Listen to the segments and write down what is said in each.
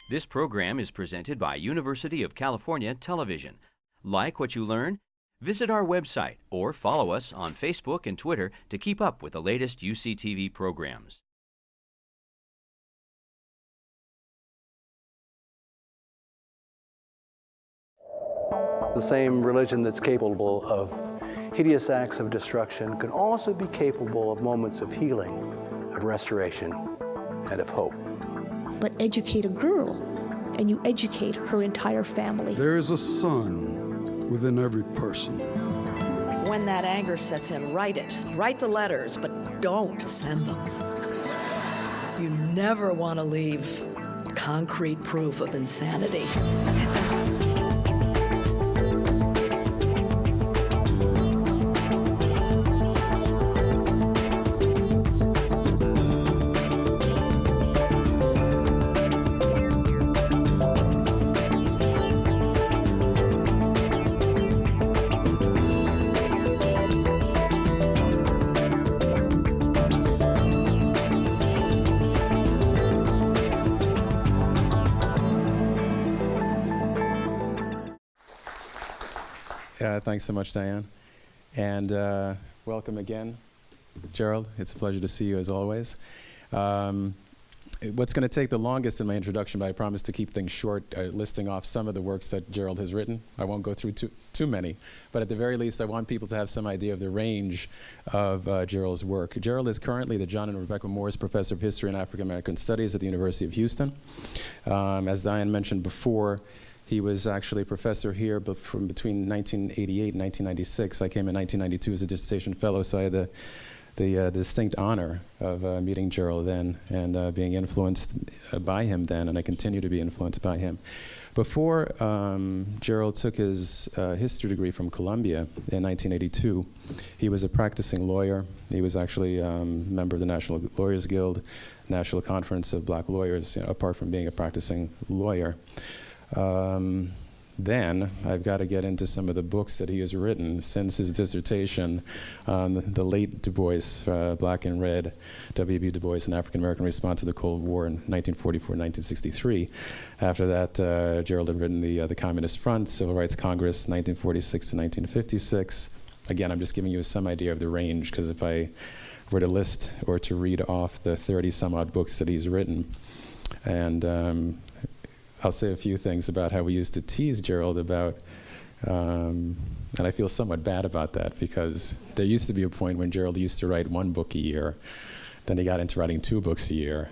This program is presented by University of California Television. Like what you learn? Visit our website or follow us on Facebook and Twitter to keep up with the latest UCTV programs. The same religion that's capable of hideous acts of destruction can also be capable of moments of healing, of restoration, and of hope. But educate a girl, and you educate her entire family. There is a sun within every person. When that anger sets in, write it. Write the letters, but don't send them. You never want to leave concrete proof of insanity. Thanks so much, Diane. And welcome again, Gerald. It's a pleasure to see you as always. What's going to take the longest in my introduction, but I promise to keep things short, listing off some of the works that Gerald has written. I won't go through too many, but at the very least, I want people to have some idea of the range of Gerald's work. Gerald is currently the John and Rebecca Morris Professor of History and African American Studies at the University of Houston. As Diane mentioned before, he was actually a professor here from between 1988 and 1996. I came in 1992 as a dissertation fellow, so I had the distinct honor of meeting Gerald then and being influenced by him then, and I continue to be influenced by him. Before Gerald took his history degree from Columbia in 1982, he was a practicing lawyer. He was actually a member of the National Lawyers Guild, National Conference of Black Lawyers, apart from being a practicing lawyer. Then I've got to get into some of the books that he has written since his dissertation on the late Du Bois, Black and Red, W.B. Du Bois, an African-American response to the Cold War in 1944-1963. After that, Gerald had written the Communist Front, Civil Rights Congress, 1946 to 1956. Again, I'm just giving you some idea of the range, because if I were to list or to read off the 30-some-odd books that he's written, and I'll say a few things about how we used to tease Gerald about, and I feel somewhat bad about that, because there used to be a point when Gerald used to write 1 book a year, then he got into writing 2 books a year,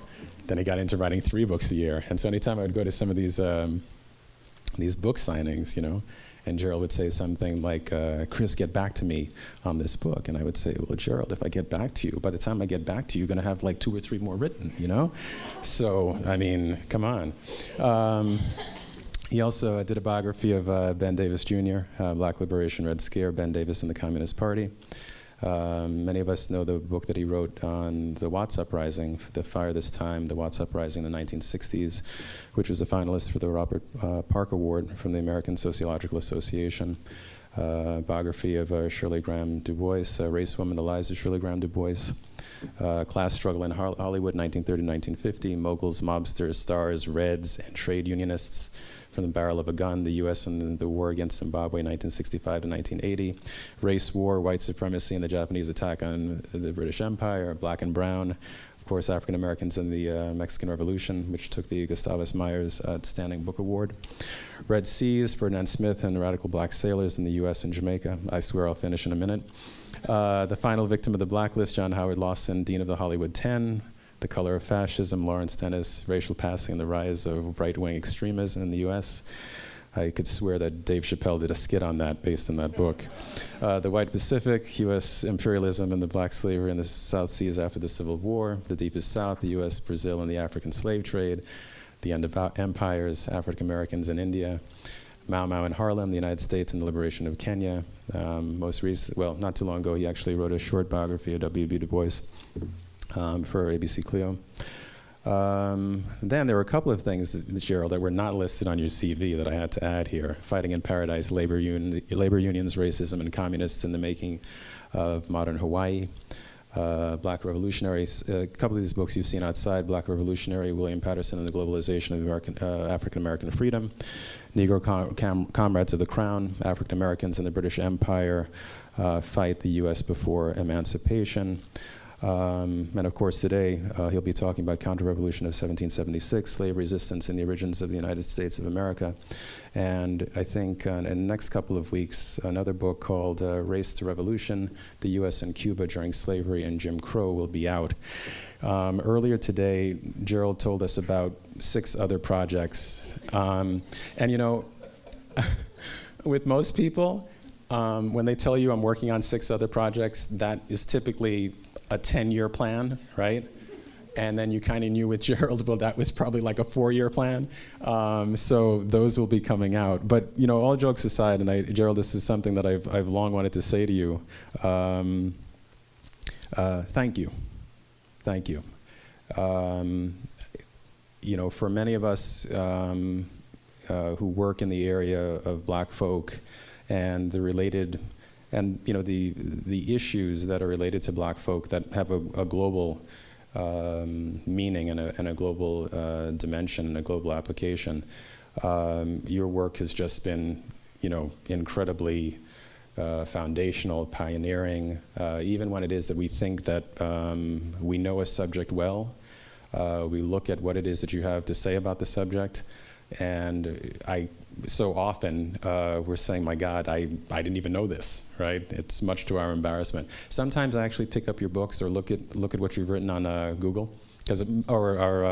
then he got into writing 3 books a year. And so anytime I would go to some of these book signings, and Gerald would say something like, Chris, get back to me on this book. And I would say, well, Gerald, if I get back to you, by the time I get back to you, you're going to have like 2 or 3 more written, So, I mean, come on. He also did a biography of Ben Davis Jr., Black Liberation, Red Scare, Ben Davis and the Communist Party. Many of us know the book that he wrote on the Watts Uprising, The Fire This Time, the Watts Uprising in the 1960s, which was a finalist for the Robert Park Award from the American Sociological Association. Biography of Shirley Graham Du Bois, Race, Woman, The Lives of Shirley Graham Du Bois. Class Struggle in Hollywood, 1930-1950, Moguls, Mobsters, Stars, Reds, and Trade Unionists. From the Barrel of a Gun, the U.S. and the War Against Zimbabwe, 1965 to 1980. Race War, White Supremacy, and the Japanese Attack on the British Empire. Black and Brown, of course, African Americans in the Mexican Revolution, which took the Gustavus Myers Outstanding Book Award. Red Seas, Ferdinand Smith and Radical Black Sailors in the U.S. and Jamaica. I swear I'll finish in a minute. The Final Victim of the Blacklist, John Howard Lawson, Dean of the Hollywood 10. The Color of Fascism, Lawrence Tennis, Racial Passing, and the Rise of Right-Wing Extremism in the U.S. I could swear that Dave Chappelle did a skit on that based on that book. The White Pacific, U.S. Imperialism and the Black Slavery in the South Seas after the Civil War. The Deepest South, the U.S., Brazil, and the African Slave Trade. The End of Empires, African Americans in India. Mau Mau in Harlem, the United States, and the Liberation of Kenya. Most recent, well, not too long ago, he actually wrote a short biography of W.B. Du Bois. For ABC Clio. Then there were a couple of things, Gerald, that were not listed on your CV that I had to add here. Fighting in Paradise, labor unions, racism, and communists in the making of modern Hawaii. Black Revolutionaries. A couple of these books you've seen outside: Black Revolutionary, William Patterson and the Globalization of African American Freedom; Negro Comrades of the Crown, African Americans in the British Empire Fight the U.S. Before Emancipation. And of course today he'll be talking about Counter-Revolution of 1776, Slave Resistance in the Origins of the United States of America. And I think in the next couple of weeks, another book called Race to Revolution, the U.S. and Cuba During Slavery and Jim Crow will be out. Earlier today, Gerald told us about 6 other projects. And you know, with most people, when they tell you I'm working on 6 other projects, that is typically a 10-year plan, right? And then you kind of knew with Gerald, well, that was probably like a 4-year plan. So those will be coming out. But you know, all jokes aside, and Gerald, this is something that I've long wanted to say to you. Thank you, thank you. You know, for many of us who work in the area of Black folk and the related, and you know, the issues that are related to Black folk that have a global meaning and a global dimension and a global application. Your work has just been, you know, incredibly foundational, pioneering, even when it is that we think that we know a subject well. We look at what it is that you have to say about the subject, and so often we're saying, my God, I didn't even know this, right? It's much to our embarrassment. Sometimes I actually pick up your books or look at what you've written on Google, or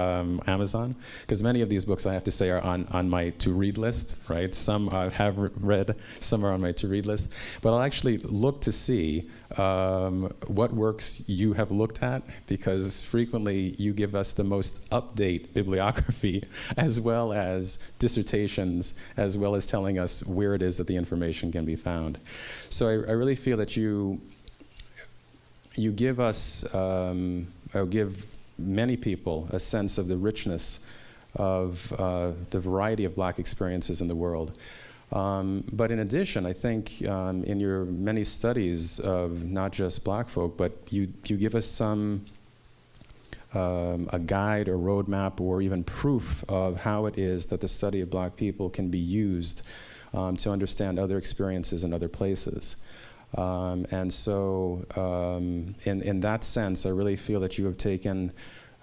Amazon, because many of these books, I have to say, are on my to-read list, right? Some I have read, some are on my to-read list. But I'll actually look to see what works you have looked at, because frequently you give us the most up-to-date bibliography, as well as dissertations, as well as telling us where it is that the information can be found. So I really feel that you give us, or give many people a sense of the richness of the variety of Black experiences in the world. But in addition, I think in your many studies of not just Black folk, but you give us some a guide or roadmap or even proof of how it is that the study of Black people can be used to understand other experiences in other places. And so in that sense, I really feel that you have taken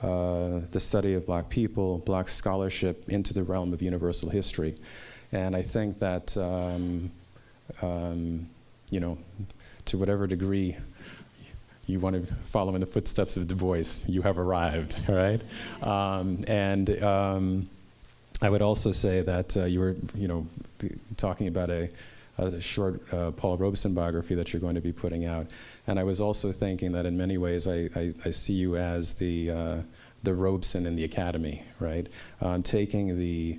the study of Black people, Black scholarship into the realm of universal history. And I think that, you know, to whatever degree you want to follow in the footsteps of Du Bois, you have arrived, all right? I would also say that you were, you know, talking about a short Paul Robeson biography that you're going to be putting out. And I was also thinking that in many ways I see you as the Robeson in the academy, right? Taking the,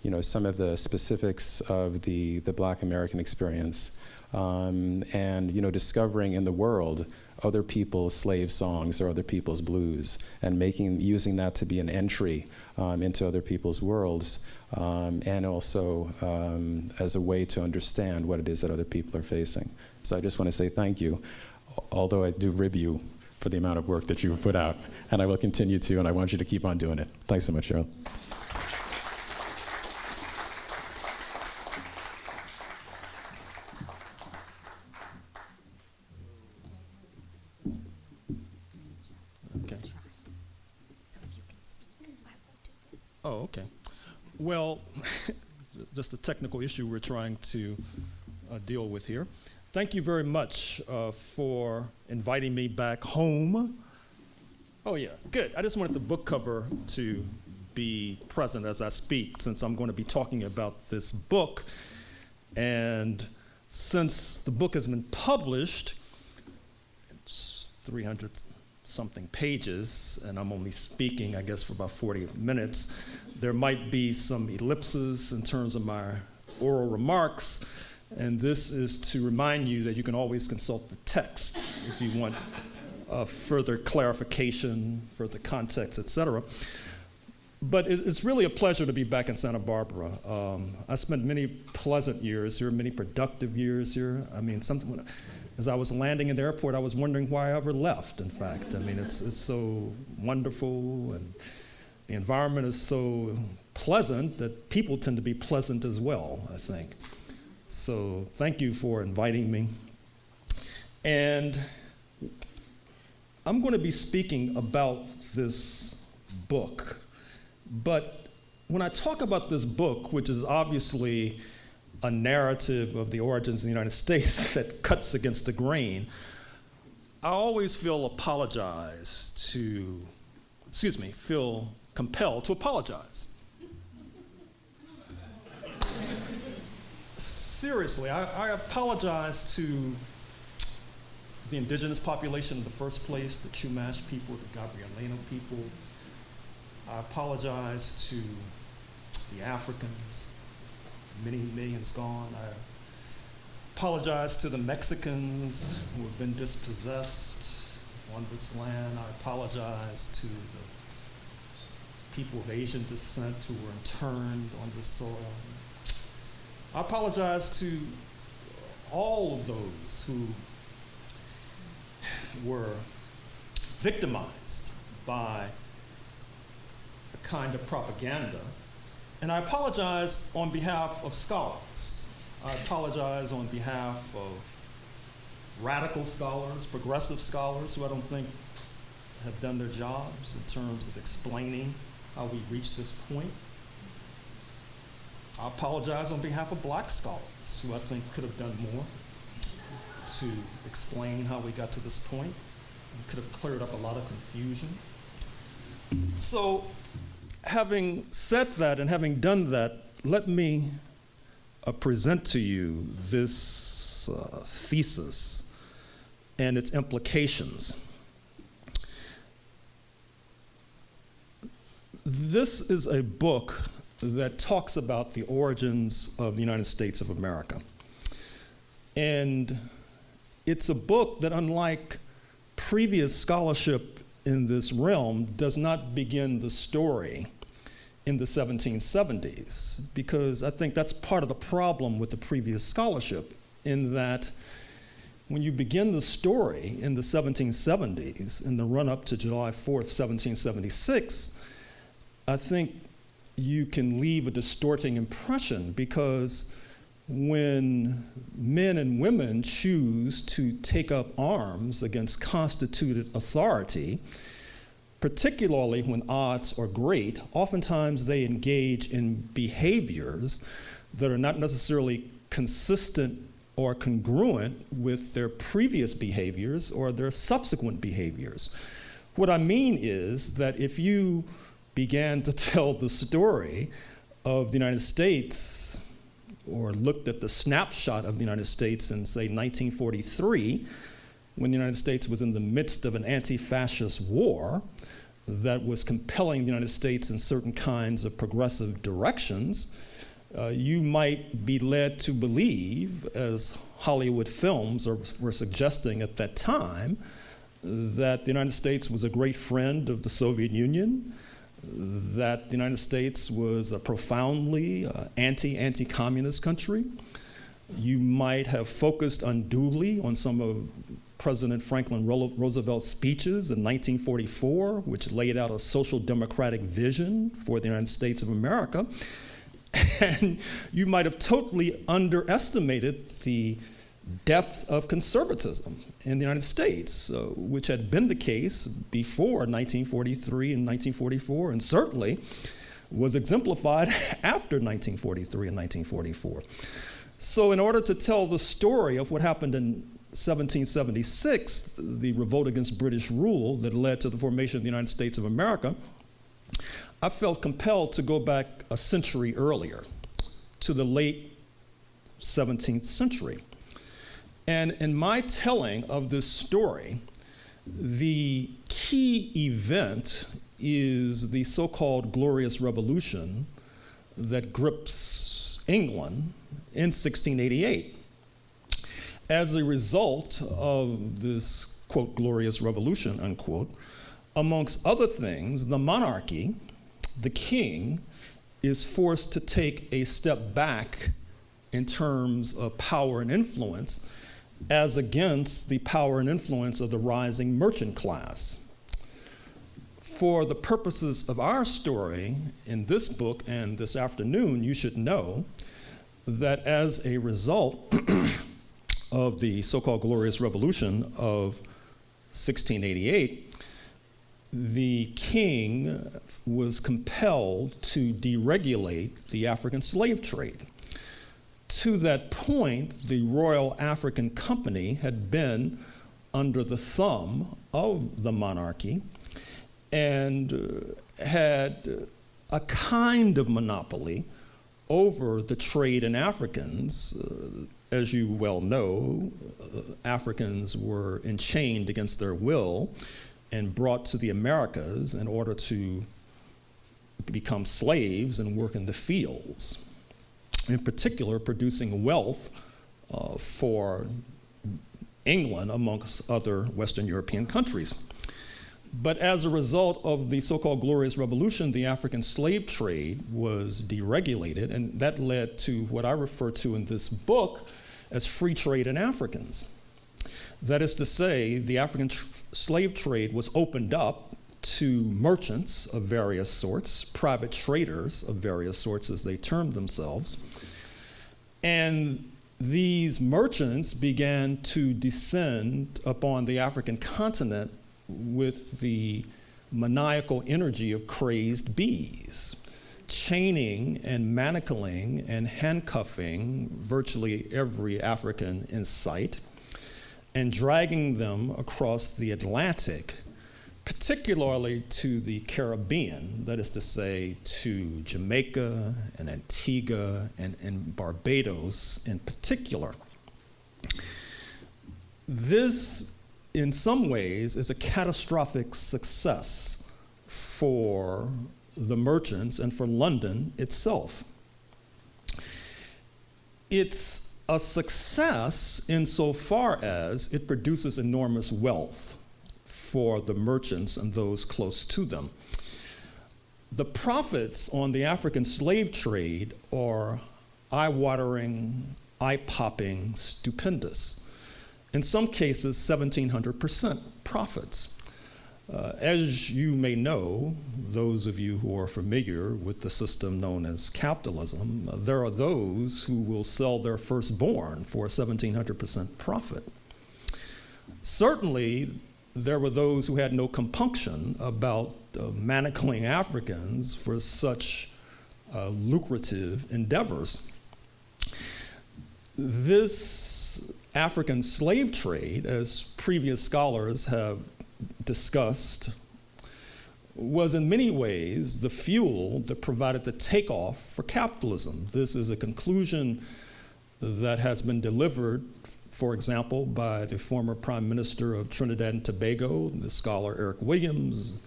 you know, some of the specifics of the Black American experience and, you know, discovering in the world other people's slave songs or other people's blues, and using that to be an entry into other people's worlds, and also as a way to understand what it is that other people are facing. So I just want to say thank you, although I do rib you for the amount of work that you've put out, and I will continue to, and I want you to keep on doing it. Thanks so much, Gerald. Oh, okay. Well, just a technical issue we're trying to deal with here. Thank you very much for inviting me back home. Oh yeah, good. I just wanted the book cover to be present as I speak, since I'm going to be talking about this book. And since the book has been published, it's 300 something pages, and I'm only speaking, I guess, for about 40 minutes. There might be some ellipses in terms of my oral remarks, and this is to remind you that you can always consult the text if you want further clarification, further context, etc. But it's really a pleasure to be back in Santa Barbara. I spent many pleasant years here, many productive years here. I mean, As I was landing in the airport, I was wondering why I ever left, in fact. I mean, it's so wonderful, and the environment is so pleasant that people tend to be pleasant as well, I think. So thank you for inviting me. And I'm going to be speaking about this book. But when I talk about this book, which is obviously a narrative of the origins of the United States that cuts against the grain, I always feel compelled to apologize. Seriously, I apologize to the indigenous population in the first place, the Chumash people, the Gabrielino people. I apologize to the Africans, many millions gone. I apologize to the Mexicans who have been dispossessed on this land. I apologize to the people of Asian descent who were interned on this soil. I apologize to all of those who were victimized by a kind of propaganda. And I apologize on behalf of scholars. I apologize on behalf of radical scholars, progressive scholars who I don't think have done their jobs in terms of explaining how we reached this point. I apologize on behalf of black scholars who I think could have done more to explain how we got to this point and could have cleared up a lot of confusion. So, having said that and having done that, let me present to you this thesis and its implications. This is a book that talks about the origins of the United States of America. And it's a book that, unlike previous scholarship in this realm, does not begin the story in the 1770s, because I think that's part of the problem with the previous scholarship, in that when you begin the story in the 1770s, in the run-up to July 4th, 1776, I think you can leave a distorting impression, because when men and women choose to take up arms against constituted authority, particularly when odds are great, oftentimes they engage in behaviors that are not necessarily consistent or congruent with their previous behaviors or their subsequent behaviors. What I mean is that if you began to tell the story of the United States, or looked at the snapshot of the United States in, say, 1943, when the United States was in the midst of an anti-fascist war that was compelling the United States in certain kinds of progressive directions, you might be led to believe, as Hollywood films were suggesting at that time, that the United States was a great friend of the Soviet Union, that the United States was a profoundly anti-communist country. You might have focused unduly on some of President Franklin Roosevelt's speeches in 1944, which laid out a social democratic vision for the United States of America. And you might have totally underestimated the depth of conservatism in the United States, which had been the case before 1943 and 1944, and certainly was exemplified after 1943 and 1944. So in order to tell the story of what happened in 1776, the revolt against British rule that led to the formation of the United States of America, I felt compelled to go back a century earlier, to the late 17th century. And in my telling of this story, the key event is the so-called Glorious Revolution that grips England in 1688. As a result of this, quote, glorious revolution, unquote, amongst other things, the monarchy, the king, is forced to take a step back in terms of power and influence, as against the power and influence of the rising merchant class. For the purposes of our story in this book and this afternoon, you should know that as a result of the so-called Glorious Revolution of 1688, the king was compelled to deregulate the African slave trade. To that point, the Royal African Company had been under the thumb of the monarchy and had a kind of monopoly over the trade in Africans. As you well know, Africans were enchained against their will and brought to the Americas in order to become slaves and work in the fields, in particular producing wealth for England amongst other Western European countries. But as a result of the so-called Glorious Revolution, the African slave trade was deregulated, and that led to what I refer to in this book as free trade in Africans. That is to say, the African slave trade was opened up to merchants of various sorts, private traders of various sorts as they termed themselves, and these merchants began to descend upon the African continent with the maniacal energy of crazed bees, chaining and manacling and handcuffing virtually every African in sight and dragging them across the Atlantic, particularly to the Caribbean, that is to say, to Jamaica and Antigua and Barbados in particular. This, in some ways, is a catastrophic success for the merchants and for London itself. It's a success insofar as it produces enormous wealth for the merchants and those close to them. The profits on the African slave trade are eye-watering, eye-popping, stupendous. In some cases, 1,700% profits. As you may know, those of you who are familiar with the system known as capitalism, there are those who will sell their firstborn for a 1,700% profit. Certainly, there were those who had no compunction about manacling Africans for such lucrative endeavors. This African slave trade, as previous scholars have discussed, was in many ways the fuel that provided the takeoff for capitalism. This is a conclusion that has been delivered, for example, by the former Prime Minister of Trinidad and Tobago, the scholar Eric Williams,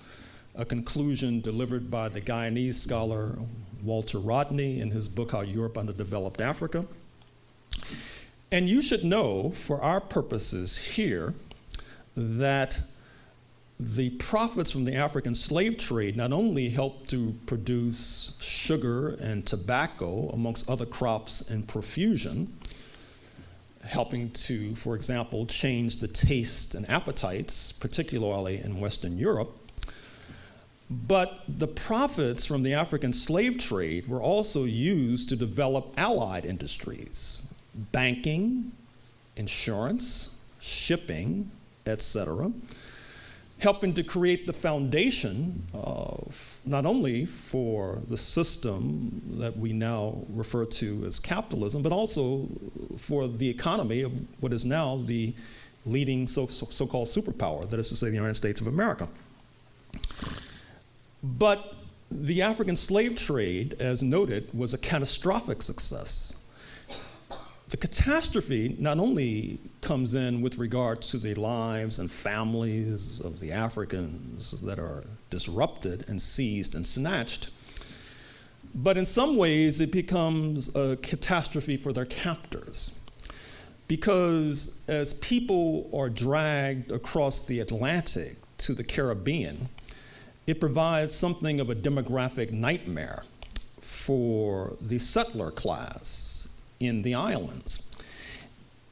a conclusion delivered by the Guyanese scholar Walter Rodney in his book, How Europe Underdeveloped Africa. And you should know, for our purposes here, that the profits from the African slave trade not only helped to produce sugar and tobacco, amongst other crops in profusion, helping to, for example, change the taste and appetites, particularly in Western Europe, but the profits from the African slave trade were also used to develop allied industries, banking, insurance, shipping, etc., helping to create the foundation of not only for the system that we now refer to as capitalism, but also for the economy of what is now the leading so-called superpower, that is to say, the United States of America. But the African slave trade, as noted, was a catastrophic success. The catastrophe not only comes in with regard to the lives and families of the Africans that are disrupted and seized and snatched, but in some ways it becomes a catastrophe for their captors. Because as people are dragged across the Atlantic to the Caribbean, it provides something of a demographic nightmare for the settler class in the islands.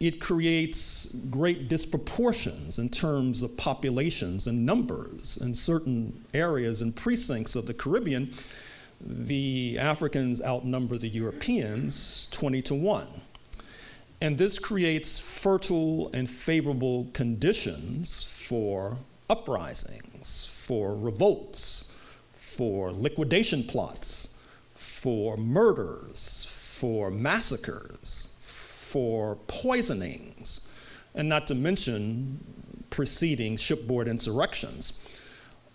it creates great disproportions in terms of populations and numbers. In certain areas and precincts of the Caribbean, the Africans outnumber the Europeans 20-1. And this creates fertile and favorable conditions for uprisings, for revolts, for liquidation plots, for murders, for massacres, for poisonings, and not to mention preceding shipboard insurrections,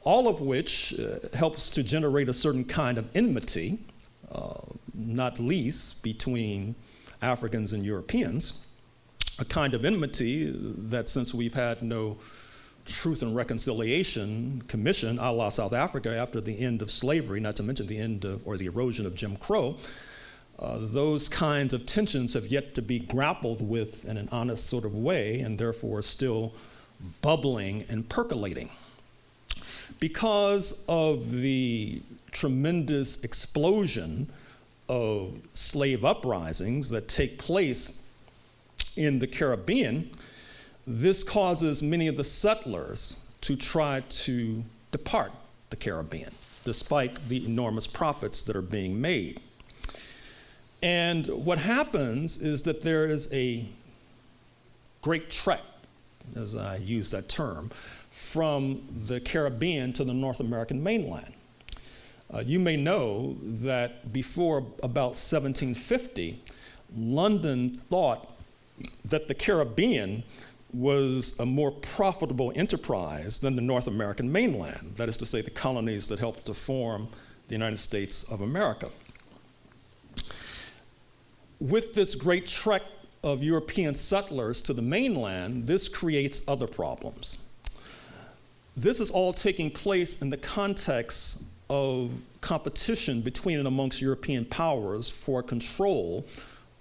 all of which helps to generate a certain kind of enmity, not least between Africans and Europeans, a kind of enmity that, since we've had no Truth and Reconciliation Commission a la South Africa after the end of slavery, not to mention the end of, or the erosion of Jim Crow, those kinds of tensions have yet to be grappled with in an honest sort of way, and therefore still bubbling and percolating. Because of the tremendous explosion of slave uprisings that take place in the Caribbean, this causes many of the settlers to try to depart the Caribbean, despite the enormous profits that are being made. And what happens is that there is a great trek, as I use that term, from the Caribbean to the North American mainland. You may know that before about 1750, London thought that the Caribbean was a more profitable enterprise than the North American mainland, that is to say, the colonies that helped to form the United States of America. With this great trek of European settlers to the mainland, this creates other problems. This is all taking place in the context of competition between and amongst European powers for control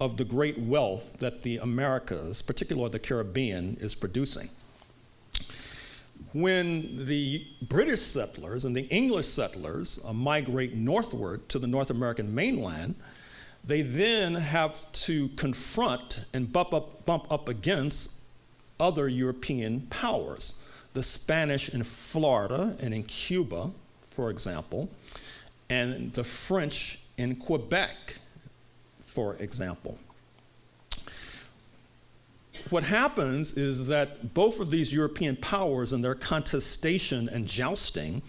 of the great wealth that the Americas, particularly the Caribbean, is producing. When the British settlers and the English settlers migrate northward to the North American mainland, they then have to confront and bump up against other European powers. The Spanish in Florida and in Cuba, for example, and the French in Quebec, for example. What happens is that both of these European powers, in their contestation and jousting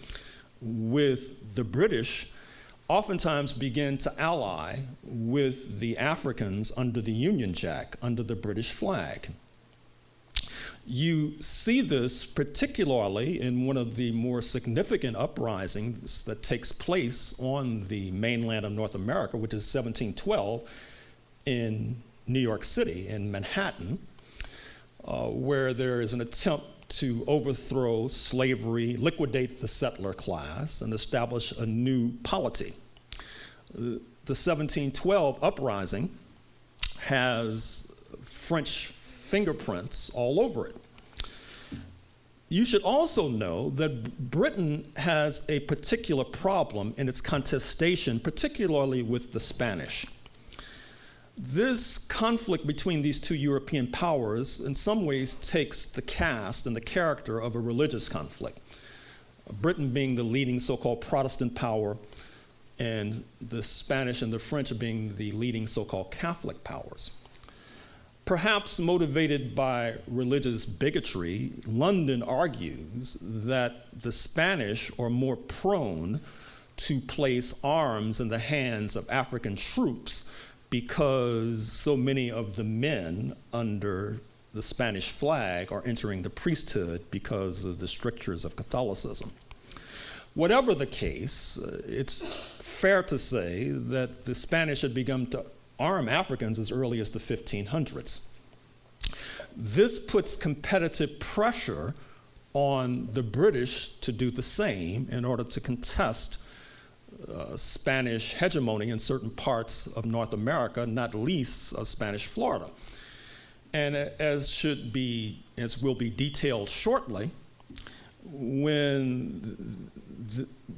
with the British, oftentimes begin to ally with the Africans under the Union Jack, under the British flag. You see this particularly in one of the more significant uprisings that takes place on the mainland of North America, which is 1712 in New York City, in Manhattan, where there is an attempt to overthrow slavery, liquidate the settler class, and establish a new polity. The 1712 uprising has French fingerprints all over it. You should also know that Britain has a particular problem in its contestation, particularly with the Spanish. This conflict between these two European powers in some ways takes the cast and the character of a religious conflict. Britain being the leading so-called Protestant power, and the Spanish and the French being the leading so-called Catholic powers. Perhaps motivated by religious bigotry, London argues that the Spanish are more prone to place arms in the hands of African troops because so many of the men under the Spanish flag are entering the priesthood because of the strictures of Catholicism. Whatever the case, it's fair to say that the Spanish had begun to arm Africans as early as the 1500s. This puts competitive pressure on the British to do the same in order to contest Spanish hegemony in certain parts of North America, not least Spanish Florida. And as will be detailed shortly, when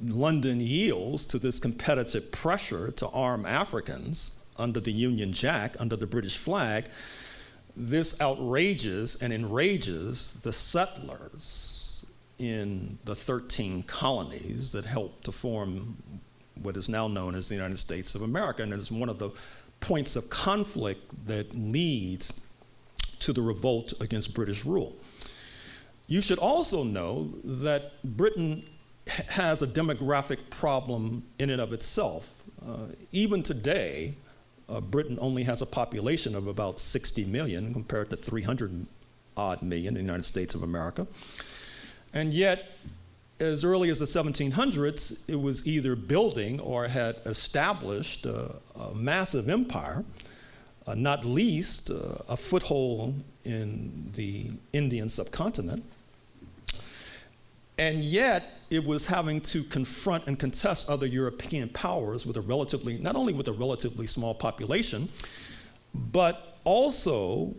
London yields to this competitive pressure to arm Africans under the Union Jack, under the British flag, This outrages and enrages the settlers in the 13 colonies that helped to form what is now known as the United States of America, and is one of the points of conflict that leads to the revolt against British rule. You should also know that Britain has a demographic problem in and of itself. Even today, Britain only has a population of about 60 million compared to 300 odd million in the United States of America. And yet, as early as the 1700s, it was either building or had established a massive empire, not least a foothold in the Indian subcontinent. And yet, it was having to confront and contest other European powers with a relatively, not only with a relatively small population, but also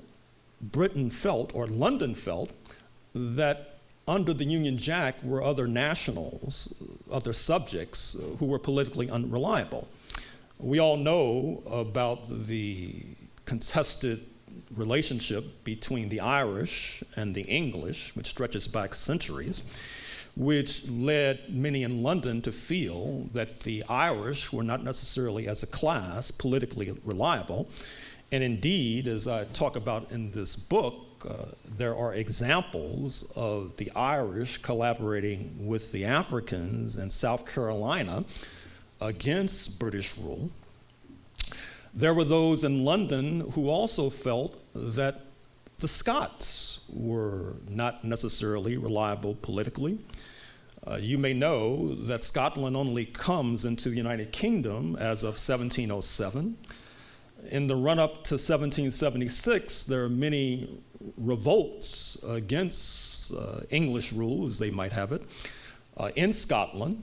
Britain felt, or London felt, that under the Union Jack were other nationals, other subjects who were politically unreliable. We all know about the contested relationship between the Irish and the English, which stretches back centuries, which led many in London to feel that the Irish were not necessarily as a class politically reliable. And indeed, as I talk about in this book, there are examples of the Irish collaborating with the Africans in South Carolina against British rule. There were those in London who also felt that the Scots were not necessarily reliable politically. You may know that Scotland only comes into the United Kingdom as of 1707. In the run-up to 1776, there are many revolts against English rule, as they might have it, in Scotland,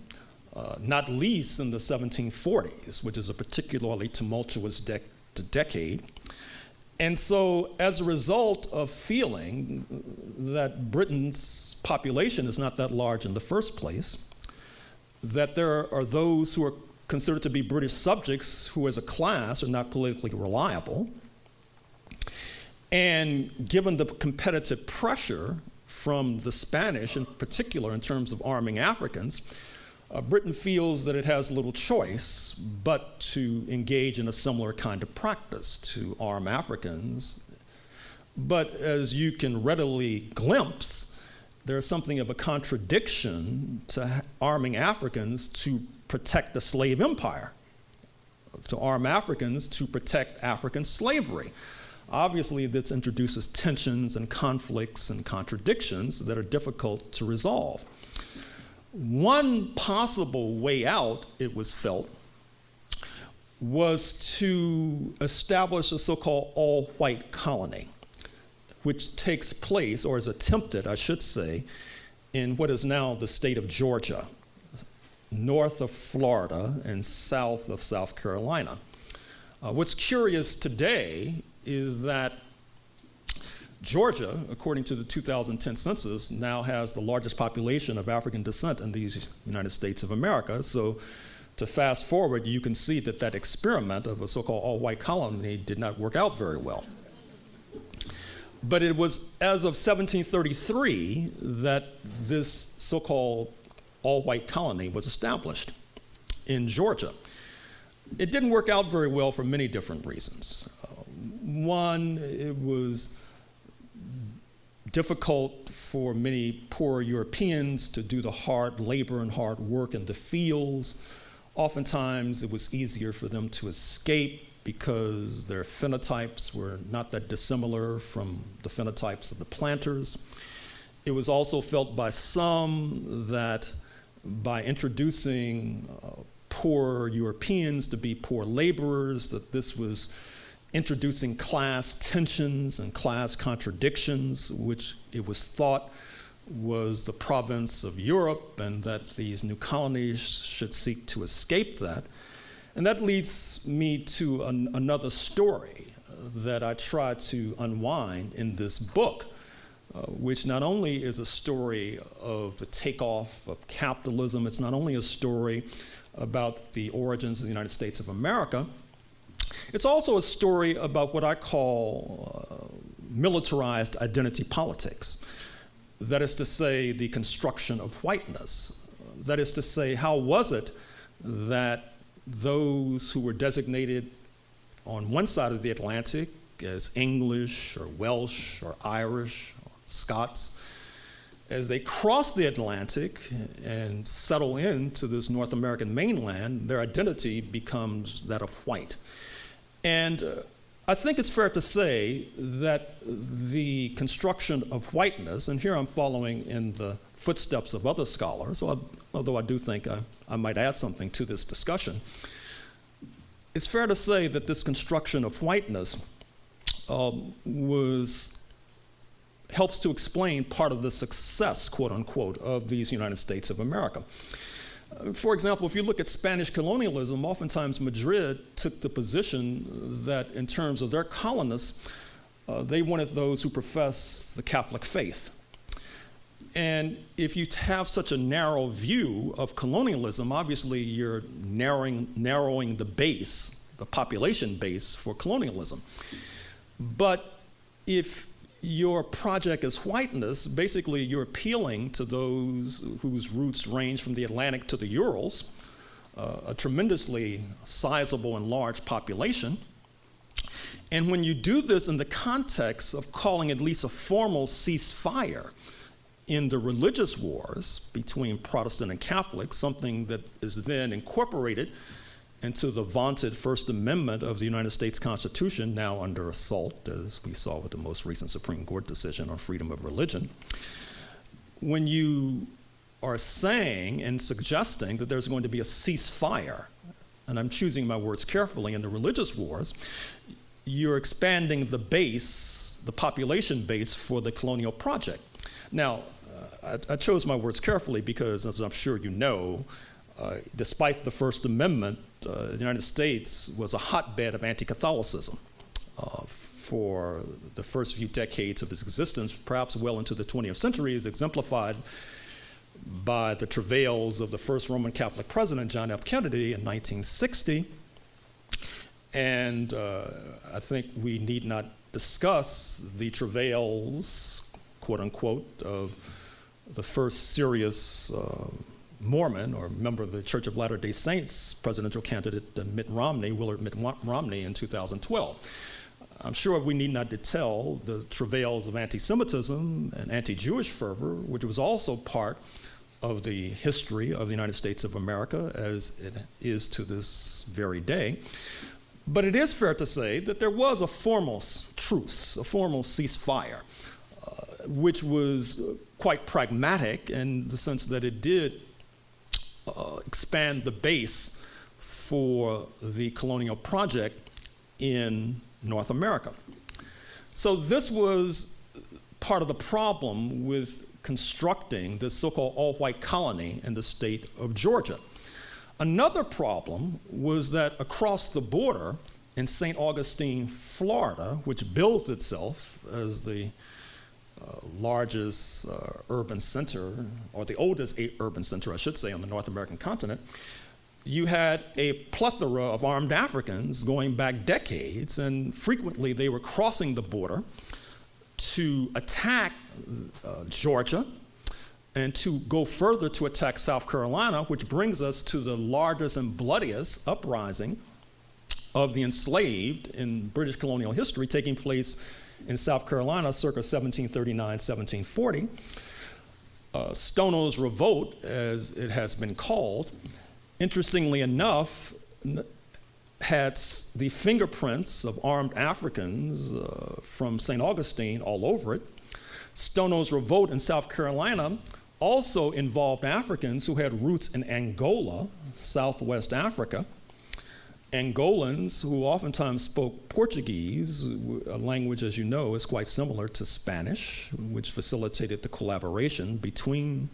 not least in the 1740s, which is a particularly tumultuous decade. And so, as a result of feeling that Britain's population is not that large in the first place, that there are those who are considered to be British subjects who as a class are not politically reliable, and given the competitive pressure from the Spanish in particular in terms of arming Africans, Britain feels that it has little choice but to engage in a similar kind of practice, to arm Africans. But as you can readily glimpse, there's something of a contradiction to arming Africans to protect the slave empire, to arm Africans to protect African slavery. Obviously, this introduces tensions and conflicts and contradictions that are difficult to resolve. One possible way out, it was felt, was to establish a so-called all-white colony, which takes place, or is attempted, I should say, in what is now the state of Georgia, north of Florida and south of South Carolina. What's curious today is that Georgia, according to the 2010 census, now has the largest population of African descent in the United States of America. So to fast forward, you can see that that experiment of a so-called all-white colony did not work out very well. But it was as of 1733 that this so-called all-white colony was established in Georgia. It didn't work out very well for many different reasons. One, it was difficult for many poor Europeans to do the hard labor and hard work in the fields. Oftentimes, it was easier for them to escape because their phenotypes were not that dissimilar from the phenotypes of the planters. It was also felt by some that by introducing poor Europeans to be poor laborers, that this was introducing class tensions and class contradictions, which it was thought was the province of Europe, and that these new colonies should seek to escape that. And that leads me to another story that I try to unwind in this book, which not only is a story of the takeoff of capitalism, it's not only a story about the origins of the United States of America, it's also a story about what I call militarized identity politics. That is to say, the construction of whiteness. That is to say, how was it that those who were designated on one side of the Atlantic as English or Welsh or Irish or Scots, as they cross the Atlantic and settle into this North American mainland, their identity becomes that of white. And I think it's fair to say that the construction of whiteness, and here I'm following in the footsteps of other scholars, although I do think I might add something to this discussion, it's fair to say that this construction of whiteness helps to explain part of the success, quote unquote, of these United States of America. For example, if you look at Spanish colonialism, oftentimes Madrid took the position that in terms of their colonists, they wanted those who profess the Catholic faith. And if you have such a narrow view of colonialism, obviously you're narrowing the base, the population base for colonialism. But if your project is whiteness, basically you're appealing to those whose roots range from the Atlantic to the Urals, a tremendously sizable and large population. And when you do this in the context of calling at least a formal ceasefire in the religious wars between Protestant and Catholics, something that is then incorporated into the vaunted First Amendment of the United States Constitution, now under assault, as we saw with the most recent Supreme Court decision on freedom of religion. When you are saying and suggesting that there's going to be a ceasefire, and I'm choosing my words carefully, in the religious wars, you're expanding the base, the population base for the colonial project. Now, I chose my words carefully because, as I'm sure you know, despite the First Amendment, the United States was a hotbed of anti-Catholicism for the first few decades of its existence, perhaps well into the 20th century, is exemplified by the travails of the first Roman Catholic president, John F. Kennedy, in 1960. And I think we need not discuss the travails, quote unquote, of the first serious Mormon or member of the Church of Latter-day Saints presidential candidate Willard Mitt Romney in 2012. I'm sure we need not detail the travails of anti-Semitism and anti-Jewish fervor, which was also part of the history of the United States of America as it is to this very day. But it is fair to say that there was a formal truce, a formal ceasefire, which was quite pragmatic in the sense that it did expand the base for the colonial project in North America. So this was part of the problem with constructing this so-called all-white colony in the state of Georgia. Another problem was that across the border in St. Augustine, Florida, which bills itself as the largest urban center, or the oldest urban center, I should say, on the North American continent, you had a plethora of armed Africans going back decades, and frequently they were crossing the border to attack Georgia and to go further to attack South Carolina, which brings us to the largest and bloodiest uprising of the enslaved in British colonial history, taking place in South Carolina circa 1739, 1740. Stono's Revolt, as it has been called, interestingly enough, had the fingerprints of armed Africans from St. Augustine all over it. Stono's Revolt in South Carolina also involved Africans who had roots in Angola, Southwest Africa. Angolans who oftentimes spoke Portuguese, a language, as you know, is quite similar to Spanish, which facilitated the collaboration between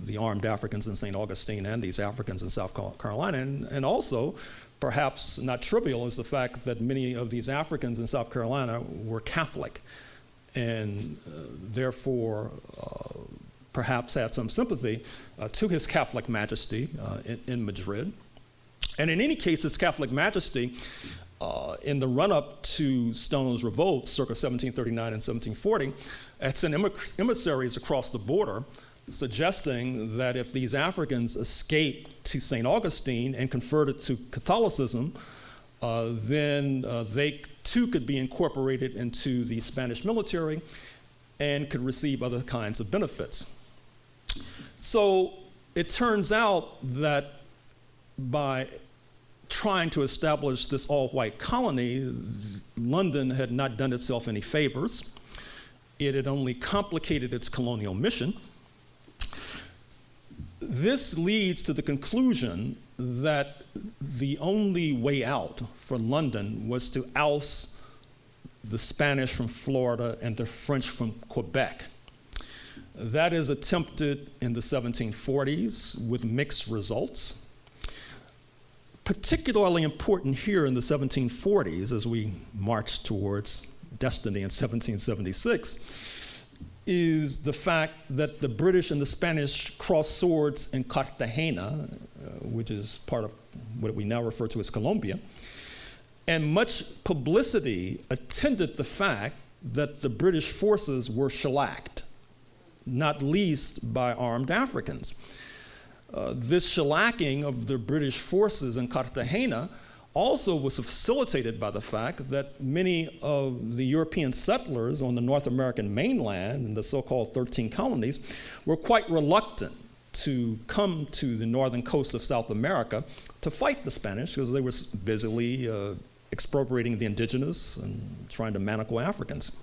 the armed Africans in St. Augustine and these Africans in South Carolina. And also, perhaps not trivial, is the fact that many of these Africans in South Carolina were Catholic and therefore perhaps had some sympathy to His Catholic Majesty in Madrid. And in any case, His Catholic Majesty In the run-up to Stone's revolt, circa 1739 and 1740, had sent emissaries across the border suggesting that if these Africans escaped to St. Augustine and converted to Catholicism, then they too could be incorporated into the Spanish military and could receive other kinds of benefits. So it turns out that by trying to establish this all-white colony, London had not done itself any favors. It had only complicated its colonial mission. This leads to the conclusion that the only way out for London was to oust the Spanish from Florida and the French from Quebec. That is attempted in the 1740s with mixed results. Particularly important here in the 1740s, as we march towards destiny in 1776, is the fact that the British and the Spanish crossed swords in Cartagena, which is part of what we now refer to as Colombia, and much publicity attended the fact that the British forces were shellacked, not least by armed Africans. This shellacking of the British forces in Cartagena also was facilitated by the fact that many of the European settlers on the North American mainland in the so-called 13 colonies were quite reluctant to come to the northern coast of South America to fight the Spanish because they were busily expropriating the indigenous and trying to manacle Africans.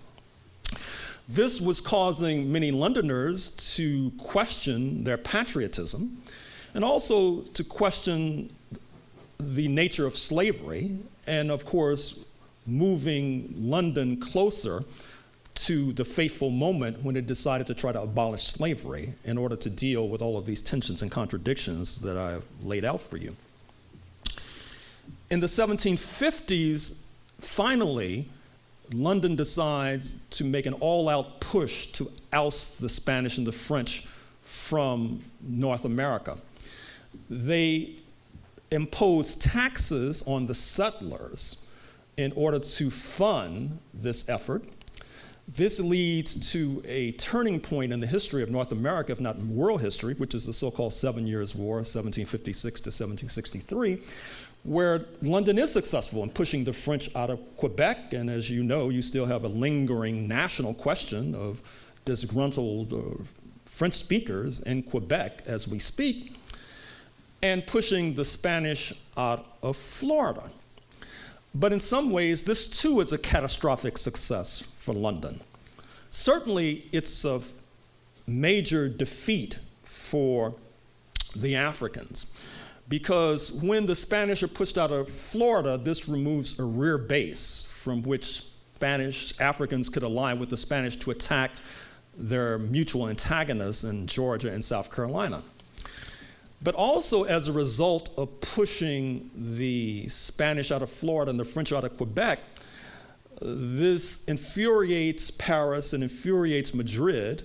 This was causing many Londoners to question their patriotism and also to question the nature of slavery and, of course, moving London closer to the fateful moment when it decided to try to abolish slavery in order to deal with all of these tensions and contradictions that I've laid out for you. In the 1750s, finally, London decides to make an all-out push to oust the Spanish and the French from North America. They impose taxes on the settlers in order to fund this effort. This leads to a turning point in the history of North America, if not world history, which is the so-called 7 Years' War, 1756 to 1763, where London is successful in pushing the French out of Quebec. And as you know, you still have a lingering national question of disgruntled French speakers in Quebec as we speak, and pushing the Spanish out of Florida. But in some ways, this too is a catastrophic success for London. Certainly, it's a major defeat for the Africans, because when the Spanish are pushed out of Florida, this removes a rear base from which Spanish Africans could align with the Spanish to attack their mutual antagonists in Georgia and South Carolina. But also as a result of pushing the Spanish out of Florida and the French out of Quebec, this infuriates Paris and infuriates Madrid,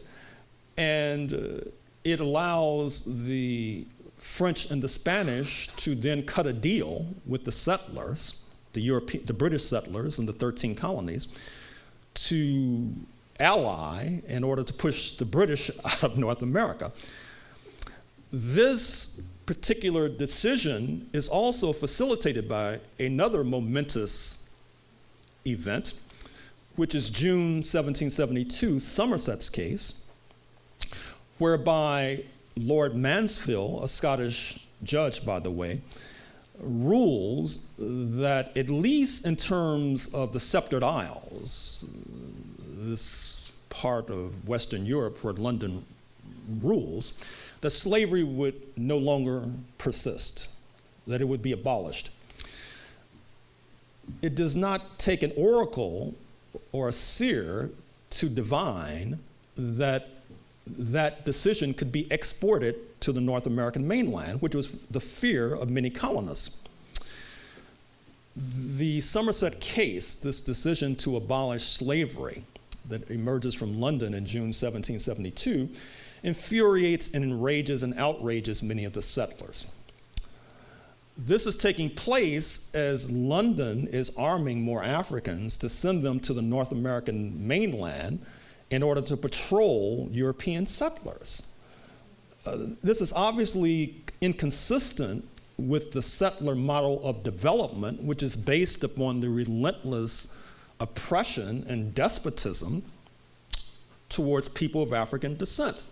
and it allows the French and the Spanish to then cut a deal with the settlers, the British settlers in the 13 colonies, to ally in order to push the British out of North America. This particular decision is also facilitated by another momentous event, which is June 1772, Somerset's case, whereby Lord Mansfield, a Scottish judge, by the way, rules that at least in terms of the Sceptred Isles, this part of Western Europe where London rules, that slavery would no longer persist, that it would be abolished. It does not take an oracle or a seer to divine that that decision could be exported to the North American mainland, which was the fear of many colonists. The Somerset case, this decision to abolish slavery that emerges from London in June 1772, infuriates and enrages and outrages many of the settlers. This is taking place as London is arming more Africans to send them to the North American mainland in order to patrol European settlers. This is obviously inconsistent with the settler model of development, which is based upon the relentless oppression and despotism towards people of African descent.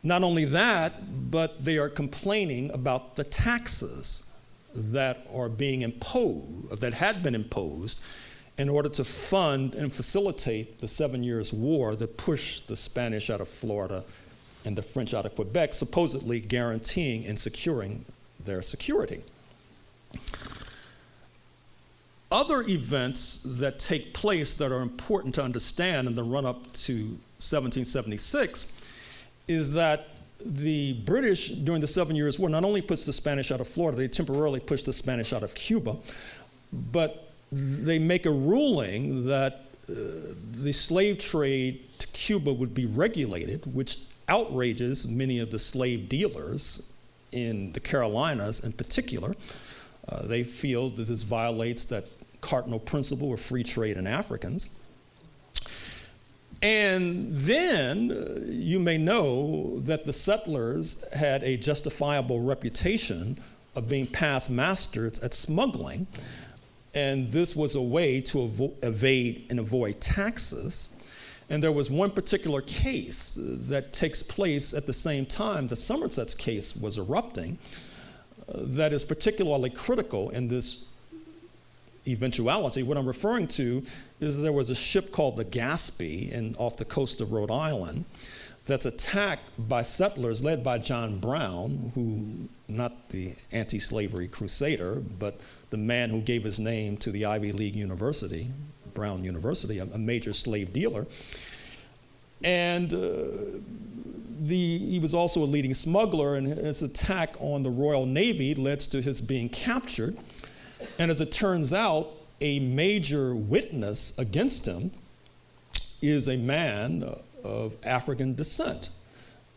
Not only that, but they are complaining about the taxes that are being imposed, that had been imposed, in order to fund and facilitate the 7 Years' War that pushed the Spanish out of Florida and the French out of Quebec, supposedly guaranteeing and securing their security. Other events that take place that are important to understand in the run-up to 1776 is that the British, during the 7 Years' War, not only puts the Spanish out of Florida, they temporarily push the Spanish out of Cuba, but they make a ruling that the slave trade to Cuba would be regulated, which outrages many of the slave dealers in the Carolinas in particular. They feel that this violates that cardinal principle of free trade in Africans. And then you may know that the settlers had a justifiable reputation of being past masters at smuggling, and this was a way to evade and avoid taxes. And there was one particular case that takes place at the same time that Somerset's case was erupting that is particularly critical in this eventuality. What I'm referring to is there was a ship called the Gaspee off the coast of Rhode Island that's attacked by settlers led by John Brown, who, not the anti-slavery crusader, but the man who gave his name to the Ivy League University, Brown University, a major slave dealer. And he was also a leading smuggler, and his attack on the Royal Navy led to his being captured. And as it turns out, a major witness against him is a man of African descent.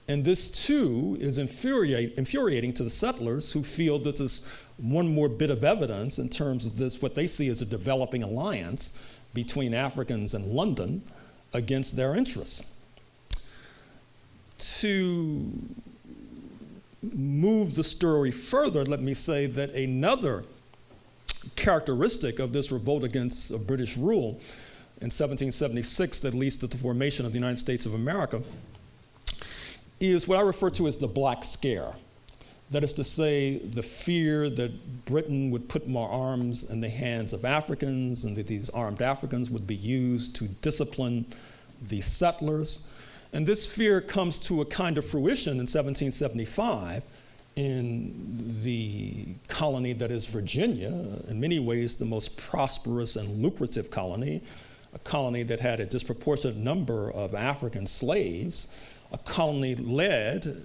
And this too is infuriating to the settlers, who feel this is one more bit of evidence in terms of this, what they see as a developing alliance between Africans and London against their interests. To move the story further, let me say that another characteristic of this revolt against British rule in 1776 that leads to the formation of the United States of America is what I refer to as the Black Scare. That is to say, the fear that Britain would put more arms in the hands of Africans, and that these armed Africans would be used to discipline the settlers. And this fear comes to a kind of fruition in 1775 in the colony that is Virginia, in many ways the most prosperous and lucrative colony, a colony that had a disproportionate number of African slaves, a colony led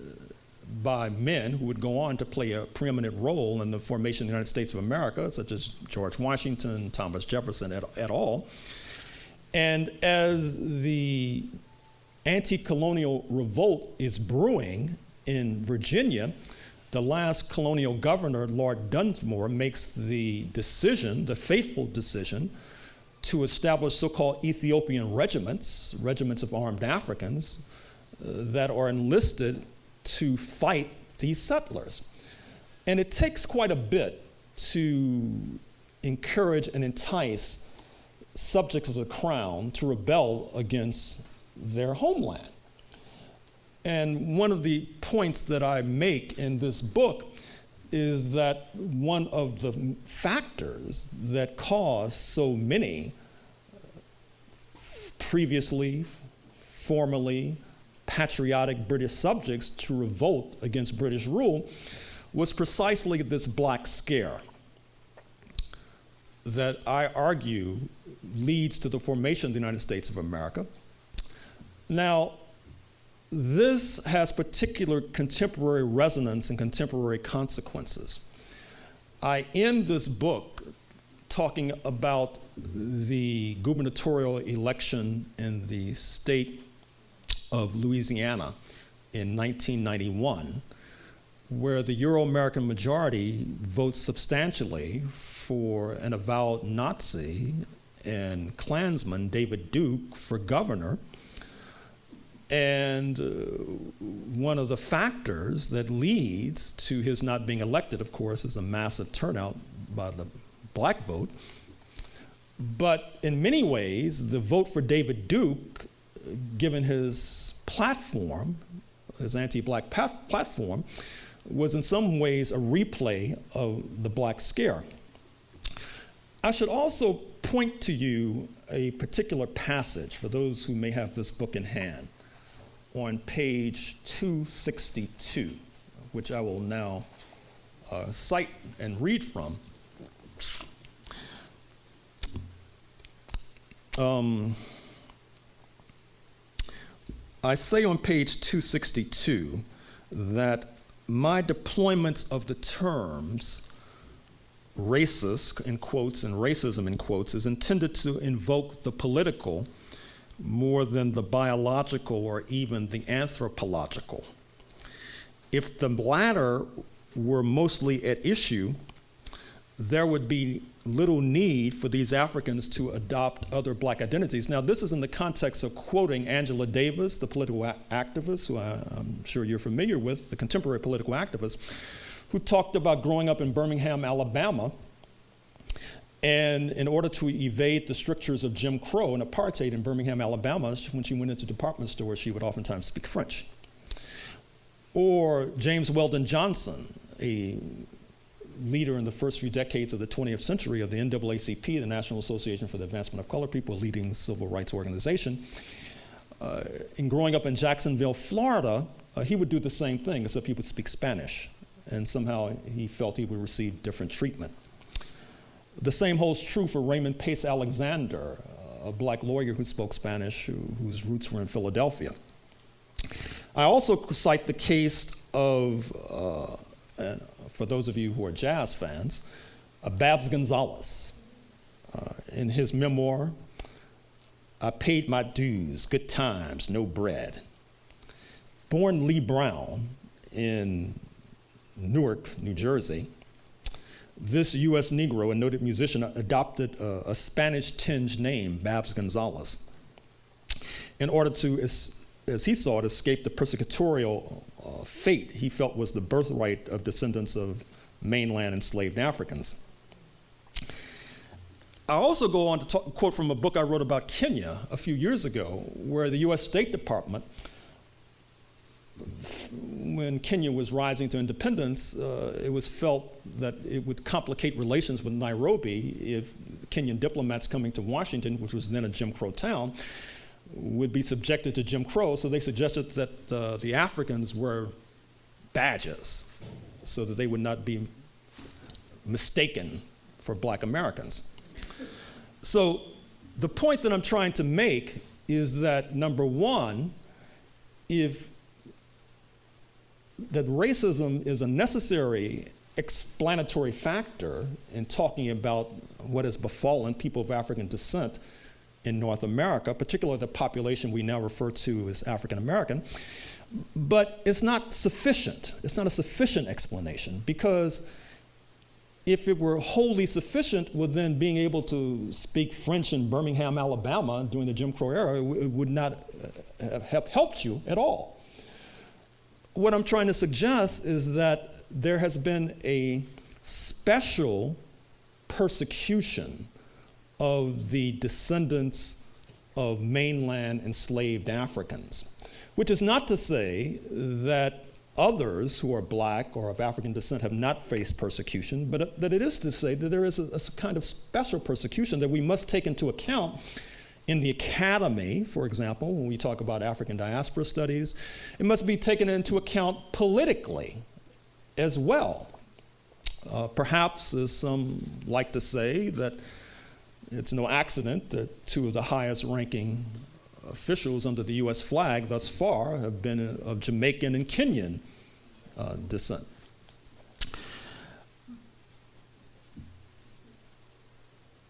by men who would go on to play a preeminent role in the formation of the United States of America, such as George Washington, Thomas Jefferson, et al. And as the anti-colonial revolt is brewing in Virginia, the last colonial governor, Lord Dunmore, makes the decision, the fateful decision, to establish so-called Ethiopian regiments, regiments of armed Africans, that are enlisted to fight these settlers. And it takes quite a bit to encourage and entice subjects of the crown to rebel against their homeland. And one of the points that I make in this book is that one of the factors that caused so many previously, formerly, patriotic British subjects to revolt against British rule was precisely this Black Scare that I argue leads to the formation of the United States of America. Now, this has particular contemporary resonance and contemporary consequences. I end this book talking about the gubernatorial election in the state of Louisiana in 1991, where the Euro-American majority votes substantially for an avowed Nazi and Klansman, David Duke, for governor. And one of the factors that leads to his not being elected, of course, is a massive turnout by the black vote. But in many ways, the vote for David Duke, given his platform, his anti-black platform, was in some ways a replay of the Black Scare. I should also point to you a particular passage for those who may have this book in hand on page 262, which I will now cite and read from. I say on page 262 that my deployments of the terms racist, in quotes, and racism, in quotes, is intended to invoke the political more than the biological or even the anthropological. If the latter were mostly at issue, there would be little need for these Africans to adopt other black identities. Now, this is in the context of quoting Angela Davis, the political activist, who I'm sure you're familiar with, the contemporary political activist, who talked about growing up in Birmingham, Alabama, and in order to evade the strictures of Jim Crow and apartheid in Birmingham, Alabama, when she went into department stores, she would oftentimes speak French. Or James Weldon Johnson, a leader in the first few decades of the 20th century of the NAACP, the National Association for the Advancement of Colored People, a leading civil rights organization. In growing up in Jacksonville, Florida, he would do the same thing, except he would speak Spanish, and somehow he felt he would receive different treatment. The same holds true for Raymond Pace Alexander, a black lawyer who spoke Spanish, whose roots were in Philadelphia. I also cite the case of, for those of you who are jazz fans, Babs Gonzalez. In his memoir, I Paid My Dues, Good Times, No Bread. Born Lee Brown in Newark, New Jersey, this US Negro, a noted musician, adopted a Spanish-tinged name, Babs Gonzalez, in order to, as he saw it, escape the persecutorial fate he felt was the birthright of descendants of mainland enslaved Africans. I also go on to quote from a book I wrote about Kenya a few years ago, where the US State Department, when Kenya was rising to independence, it was felt that it would complicate relations with Nairobi if Kenyan diplomats coming to Washington, which was then a Jim Crow town, would be subjected to Jim Crow. So they suggested that the Africans were badges so that they would not be mistaken for black Americans. So the point that I'm trying to make is that, number one, that racism is a necessary explanatory factor in talking about what has befallen people of African descent in North America, particularly the population we now refer to as African American. But it's not sufficient. It's not a sufficient explanation, because if it were wholly sufficient, well, then being able to speak French in Birmingham, Alabama during the Jim Crow era would not have helped you at all. What I'm trying to suggest is that there has been a special persecution of the descendants of mainland enslaved Africans, which is not to say that others who are black or of African descent have not faced persecution, but that it is to say that there is a kind of special persecution that we must take into account in the academy. For example, when we talk about African diaspora studies, it must be taken into account politically as well. Perhaps, as some like to say, that it's no accident that two of the highest ranking officials under the US flag thus far have been of Jamaican and Kenyan descent.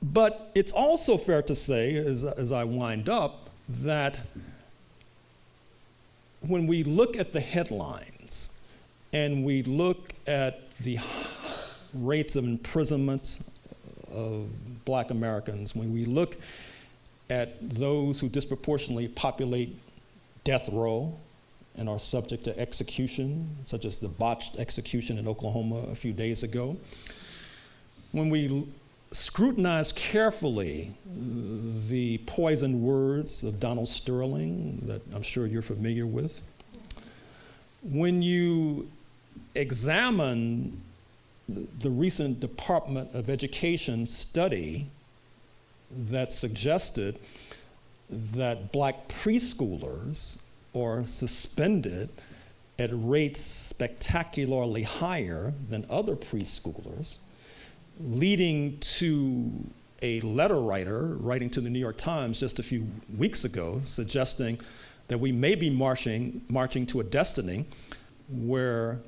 But it's also fair to say, as I wind up, that when we look at the headlines and we look at the rates of imprisonment of Black Americans, when we look at those who disproportionately populate death row and are subject to execution, such as the botched execution in Oklahoma a few days ago, when we scrutinize carefully the poisoned words of Donald Sterling that I'm sure you're familiar with, when you examine the recent Department of Education study that suggested that Black preschoolers are suspended at rates spectacularly higher than other preschoolers, leading to a letter writer writing to the New York Times just a few weeks ago suggesting that we may be marching to a destiny where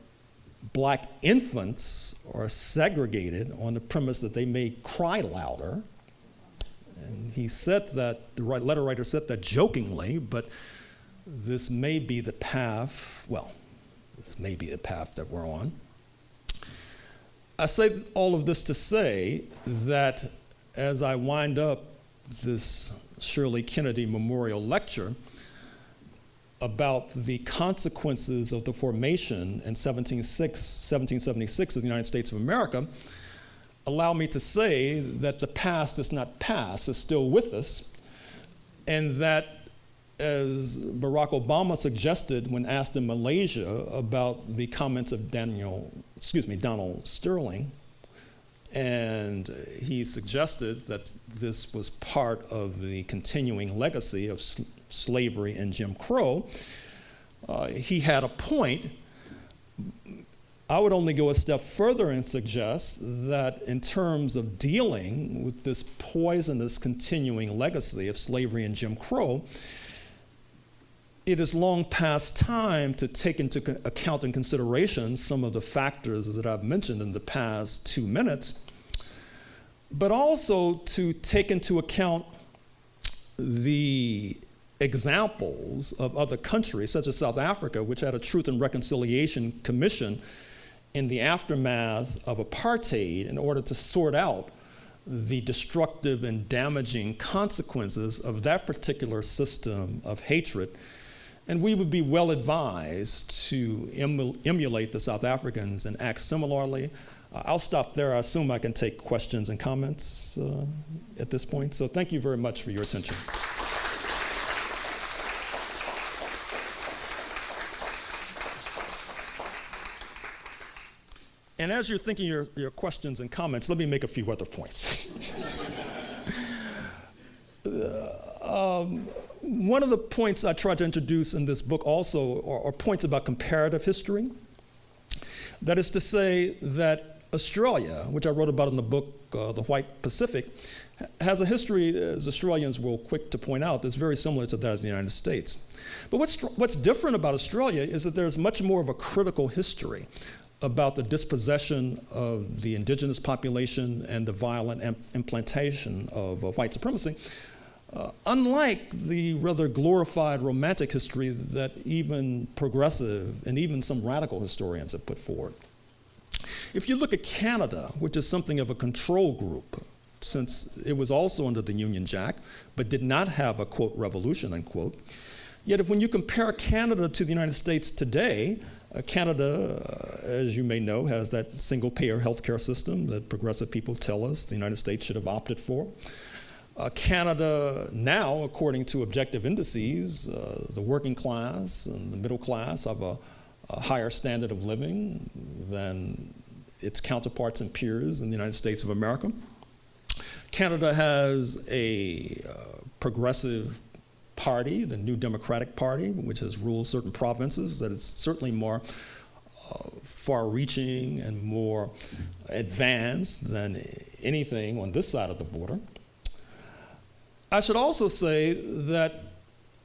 Black infants are segregated on the premise that they may cry louder. And he said that, the letter writer said that jokingly, but this may be the path, this may be the path that we're on. I say all of this to say that as I wind up this Shirley Kennedy Memorial Lecture about the consequences of the formation in 1776 of the United States of America, allow me to say that the past is not past, it's still with us, and that as Barack Obama suggested when asked in Malaysia about the comments of Donald Sterling, and he suggested that this was part of the continuing legacy of slavery and Jim Crow, he had a point. I would only go a step further and suggest that in terms of dealing with this poisonous continuing legacy of slavery and Jim Crow, it is long past time to take into account and consideration some of the factors that I've mentioned in the past 2 minutes, but also to take into account the examples of other countries, such as South Africa, which had a Truth and Reconciliation Commission in the aftermath of apartheid in order to sort out the destructive and damaging consequences of that particular system of hatred. And we would be well advised to emulate the South Africans and act similarly. I'll stop there. I assume I can take questions and comments at this point. So thank you very much for your attention. And as you're thinking your questions and comments, let me make a few other points. One of the points I tried to introduce in this book also are points about comparative history. That is to say that Australia, which I wrote about in the book, The White Pacific, has a history, as Australians will quick to point out, that's very similar to that of the United States. But what's different about Australia is that there's much more of a critical history about the dispossession of the indigenous population and the violent implantation of white supremacy, unlike the rather glorified romantic history that even progressive and even some radical historians have put forward. If you look at Canada, which is something of a control group, since it was also under the Union Jack, but did not have a, quote, revolution, unquote, yet if when you compare Canada to the United States today, Canada, as you may know, has that single-payer healthcare system that progressive people tell us the United States should have opted for. Canada now, according to objective indices, the working class and the middle class have a higher standard of living than its counterparts and peers in the United States of America. Canada has a progressive party, the New Democratic Party, which has ruled certain provinces, that is certainly more far-reaching and more advanced than anything on this side of the border. I should also say that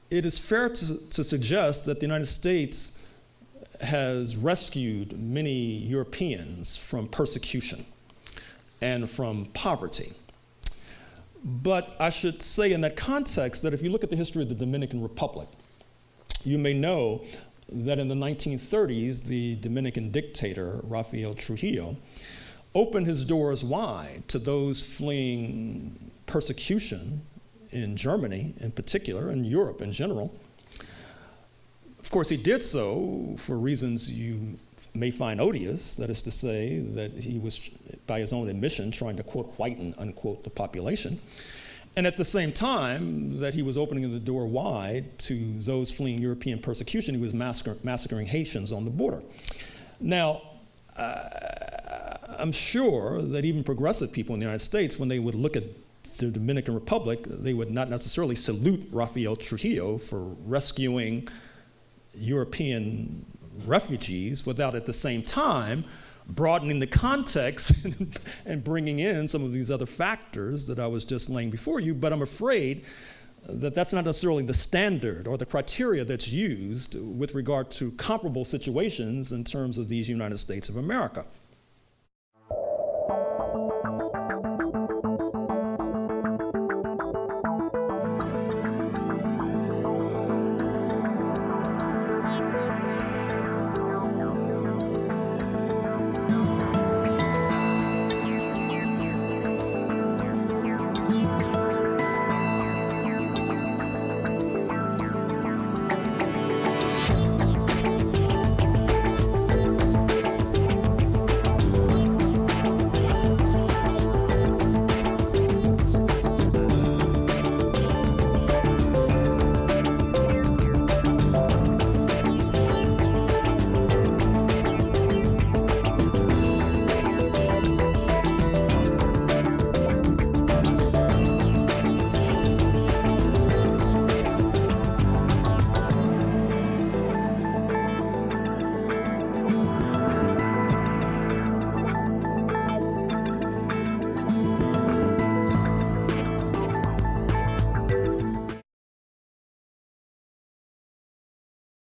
it is fair to suggest that the United States has rescued many Europeans from persecution and from poverty. But I should say in that context that if you look at the history of the Dominican Republic, you may know that in the 1930s, the Dominican dictator, Rafael Trujillo, opened his doors wide to those fleeing persecution in Germany in particular, and Europe in general. Of course, he did so for reasons you may find odious, that is to say, that he was, by his own admission, trying to, quote, whiten, unquote, the population. And at the same time that he was opening the door wide to those fleeing European persecution, he was massacring Haitians on the border. Now, I'm sure that even progressive people in the United States, when they would look at the Dominican Republic, they would not necessarily salute Rafael Trujillo for rescuing European refugees without at the same time broadening the context and bringing in some of these other factors that I was just laying before you. But I'm afraid that that's not necessarily the standard or the criteria that's used with regard to comparable situations in terms of these United States of America.